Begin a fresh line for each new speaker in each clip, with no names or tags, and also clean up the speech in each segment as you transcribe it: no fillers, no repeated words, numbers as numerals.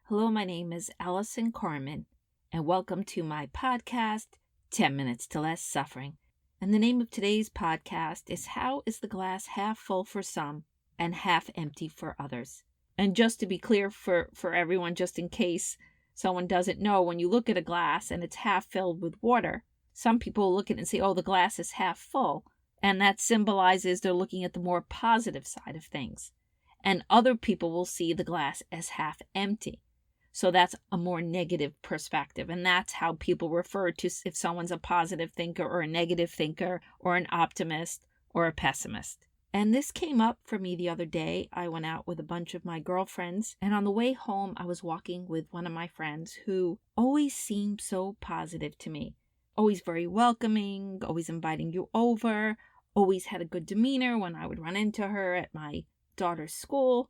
Hello, my name is Allison Carmen, and welcome to my podcast, 10 Minutes to Less Suffering. And the name of today's podcast is How is the Glass Half Full for Some and Half Empty for Others? And just to be clear for everyone, just in case someone doesn't know, when you look at a glass and it's half filled with water, some people look at it and say, oh, the glass is half full. And that symbolizes they're looking at the more positive side of things. And other people will see the glass as half empty. So that's a more negative perspective. And that's how people refer to if someone's a positive thinker or a negative thinker or an optimist or a pessimist. And this came up for me the other day. I went out with a bunch of my girlfriends, and on the way home, I was walking with one of my friends who always seemed so positive to me. Always very welcoming, always inviting you over, always had a good demeanor when I would run into her at my daughter's school.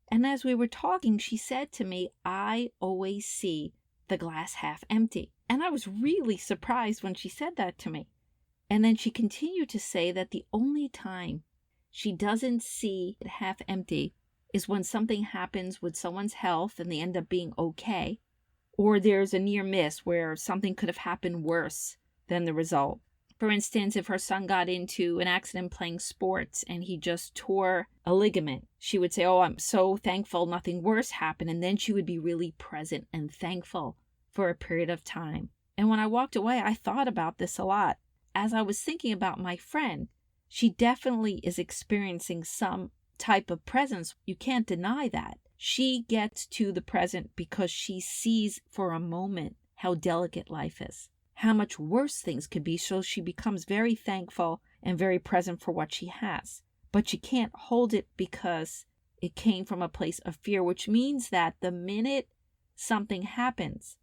And as we were talking, she said to me, I always see the glass half empty. And I was really surprised when she said that to me. And then she continued to say that the only time she doesn't see it half empty is when something happens with someone's health and they end up being okay, or there's a near miss where something could have happened worse than the result. For instance, if her son got into an accident playing sports and he just tore a ligament, she would say, oh, I'm so thankful nothing worse happened. And then she would be really present and thankful for a period of time. And when I walked away, I thought about this a lot. As I was thinking about my friend, she definitely is experiencing some type of presence. You can't deny that. She gets to the present because she sees for a moment how delicate life is, how much worse things could be, so she becomes very thankful and very present for what she has. But she can't hold it because it came from a place of fear, which means that the minute something happens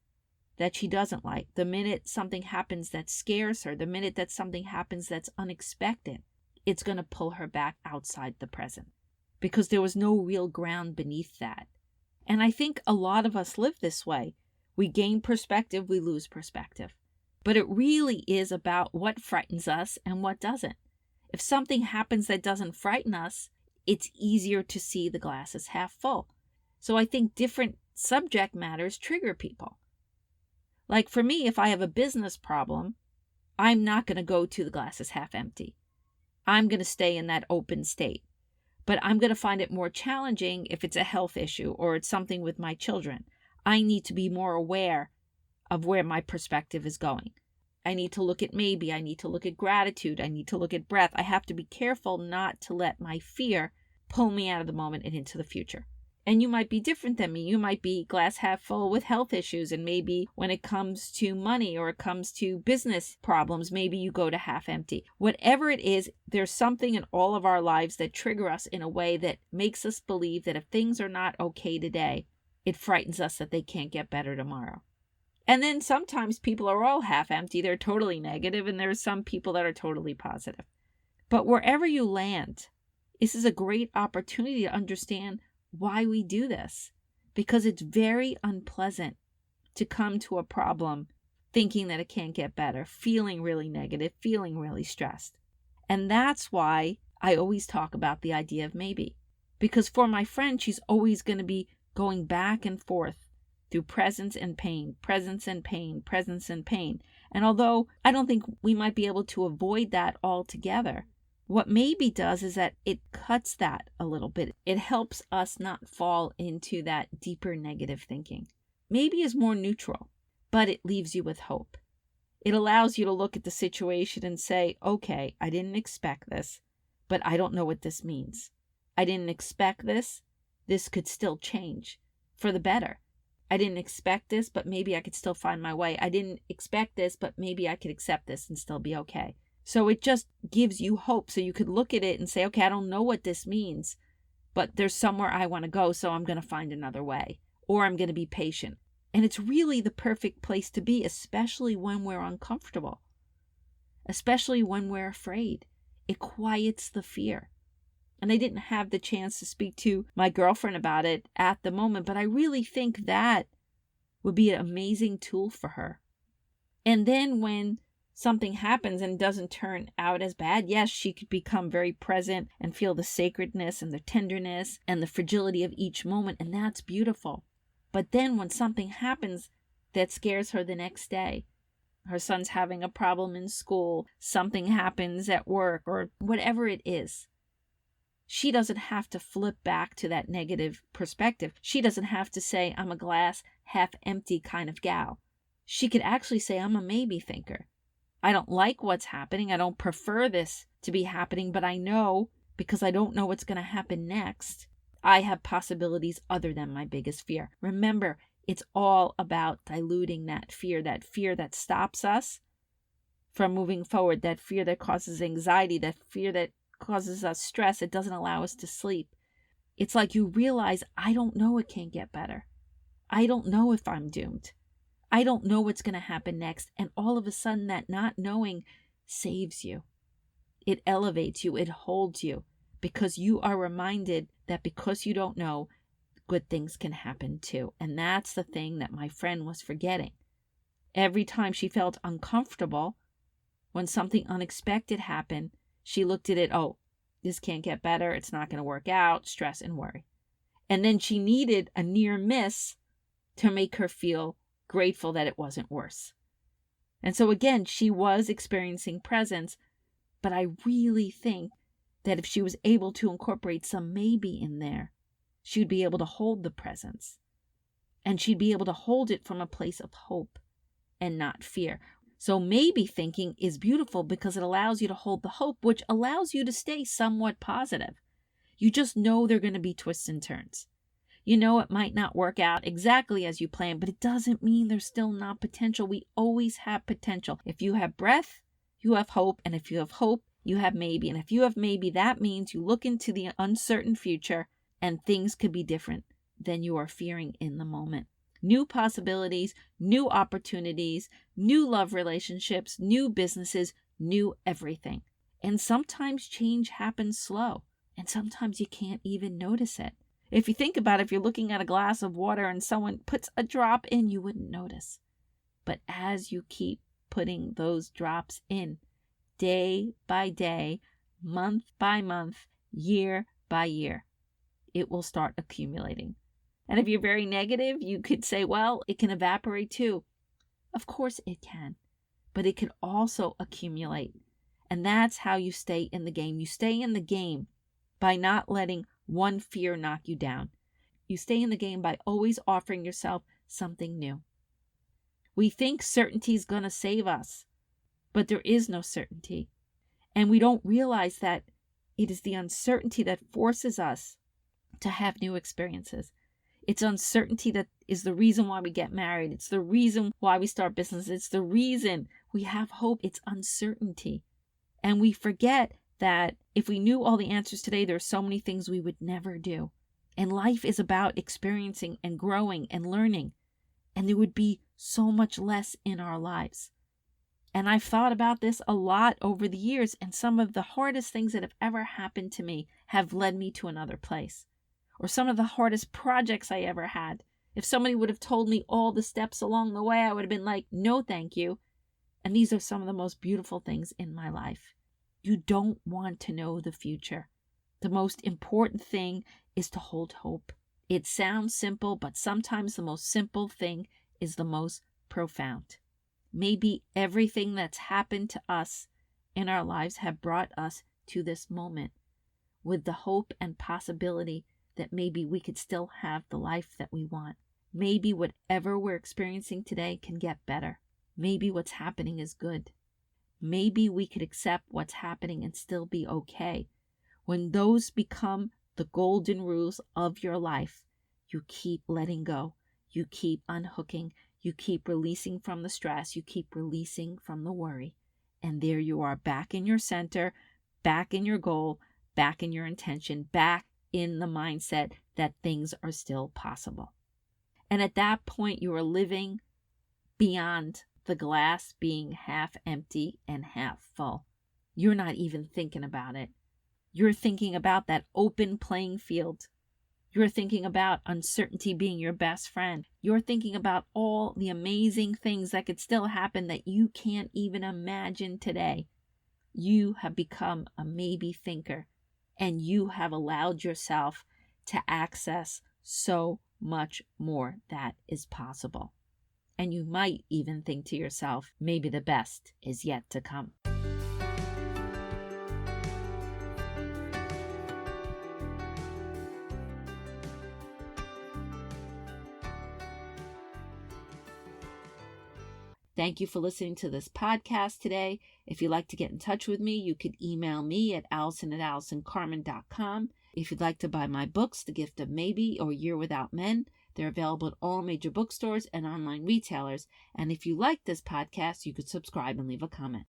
that she doesn't like, the minute something happens that scares her, the minute that something happens that's unexpected, it's going to pull her back outside the present because there was no real ground beneath that. And I think a lot of us live this way. We gain perspective, we lose perspective. But it really is about what frightens us and what doesn't. If something happens that doesn't frighten us, it's easier to see the glass as half full. So I think different subject matters trigger people. Like for me, if I have a business problem, I'm not going to go to the glass as half empty. I'm going to stay in that open state. But I'm going to find it more challenging if it's a health issue or it's something with my children. I need to be more aware of where my perspective is going. I need to look at maybe, I need to look at gratitude, I need to look at breath. I have to be careful not to let my fear pull me out of the moment and into the future. And you might be different than me. You might be glass half full with health issues, and maybe when it comes to money or it comes to business problems, maybe you go to half empty. Whatever it is, there's something in all of our lives that trigger us in a way that makes us believe that if things are not okay today, it frightens us that they can't get better tomorrow. And then sometimes people are all half empty. They're totally negative, and there's some people that are totally positive. But wherever you land, this is a great opportunity to understand why we do this, because it's very unpleasant to come to a problem thinking that it can't get better, feeling really negative, feeling really stressed. And that's why I always talk about the idea of maybe. Because for my friend, she's always going to be going back and forth through presence and pain, presence and pain, presence and pain. And although I don't think we might be able to avoid that altogether, what maybe does is that it cuts that a little bit. It helps us not fall into that deeper negative thinking. Maybe is more neutral, but it leaves you with hope. It allows you to look at the situation and say, okay, I didn't expect this, but I don't know what this means. I didn't expect this. This could still change for the better. I didn't expect this, but maybe I could still find my way. I didn't expect this, but maybe I could accept this and still be okay. So it just gives you hope. So you could look at it and say, okay, I don't know what this means, but there's somewhere I want to go, so I'm going to find another way, or I'm going to be patient. And it's really the perfect place to be, especially when we're uncomfortable, especially when we're afraid. It quiets the fear. And I didn't have the chance to speak to my girlfriend about it at the moment, but I really think that would be an amazing tool for her. And then when something happens and doesn't turn out as bad, yes, she could become very present and feel the sacredness and the tenderness and the fragility of each moment, and that's beautiful. But then when something happens that scares her the next day, her son's having a problem in school, something happens at work, or whatever it is, she doesn't have to flip back to that negative perspective. She doesn't have to say, I'm a glass half empty kind of gal. She could actually say, I'm a maybe thinker. I don't like what's happening. I don't prefer this to be happening, but I know, because I don't know what's going to happen next, I have possibilities other than my biggest fear. Remember, it's all about diluting that fear that stops us from moving forward, that fear that causes anxiety, that fear that causes us stress. It doesn't allow us to sleep. It's like you realize, I don't know, it can't get better. I don't know if I'm doomed. I don't know what's going to happen next. And all of a sudden, that not knowing saves you. It elevates you. It holds you, because you are reminded that because you don't know, good things can happen too. And that's the thing that my friend was forgetting. Every time she felt uncomfortable, when something unexpected happened, she looked at it, oh, this can't get better. It's not going to work out, stress and worry. And then she needed a near miss to make her feel grateful that it wasn't worse. And so again, she was experiencing presence, but I really think that if she was able to incorporate some maybe in there, she would be able to hold the presence. And she'd be able to hold it from a place of hope and not fear. So maybe thinking is beautiful because it allows you to hold the hope, which allows you to stay somewhat positive. You just know there are going to be twists and turns. You know it might not work out exactly as you plan, but it doesn't mean there's still not potential. We always have potential. If you have breath, you have hope. And if you have hope, you have maybe. And if you have maybe, that means you look into the uncertain future and things could be different than you are fearing in the moment. New possibilities, new opportunities, new love relationships, new businesses, new everything. And sometimes change happens slow, and sometimes you can't even notice it. If you think about it, if you're looking at a glass of water and someone puts a drop in, you wouldn't notice. But as you keep putting those drops in, day by day, month by month, year by year, it will start accumulating. And if you're very negative, you could say, well, it can evaporate too. Of course it can, but it can also accumulate. And that's how you stay in the game. You stay in the game by not letting one fear knock you down. You stay in the game by always offering yourself something new. We think certainty is going to save us, but there is no certainty. And we don't realize that it is the uncertainty that forces us to have new experiences. It's uncertainty that is the reason why we get married. It's the reason why we start business. It's the reason we have hope. It's uncertainty. And we forget that if we knew all the answers today, there are so many things we would never do. And life is about experiencing and growing and learning. And there would be so much less in our lives. And I've thought about this a lot over the years. And some of the hardest things that have ever happened to me have led me to another place. Or some of the hardest projects I ever had. If somebody would have told me all the steps along the way, I would have been like, no, thank you. And these are some of the most beautiful things in my life. You don't want to know the future. The most important thing is to hold hope. It sounds simple, but sometimes the most simple thing is the most profound. Maybe everything that's happened to us in our lives have brought us to this moment with the hope and possibility that maybe we could still have the life that we want. Maybe whatever we're experiencing today can get better. Maybe what's happening is good. Maybe we could accept what's happening and still be okay. When those become the golden rules of your life, you keep letting go. You keep unhooking. You keep releasing from the stress. You keep releasing from the worry. And there you are, back in your center, back in your goal, back in your intention, back in the mindset that things are still possible. And at that point, you are living beyond the glass being half empty and half full. You're not even thinking about it. You're thinking about that open playing field. You're thinking about uncertainty being your best friend. You're thinking about all the amazing things that could still happen that you can't even imagine today. You have become a maybe thinker. And you have allowed yourself to access so much more that is possible. And you might even think to yourself, maybe the best is yet to come. Thank you for listening to this podcast today. If you'd like to get in touch with me, you could email me at allison@allisoncarmen.com. If you'd like to buy my books, The Gift of Maybe or Year Without Men, they're available at all major bookstores and online retailers. And if you like this podcast, you could subscribe and leave a comment.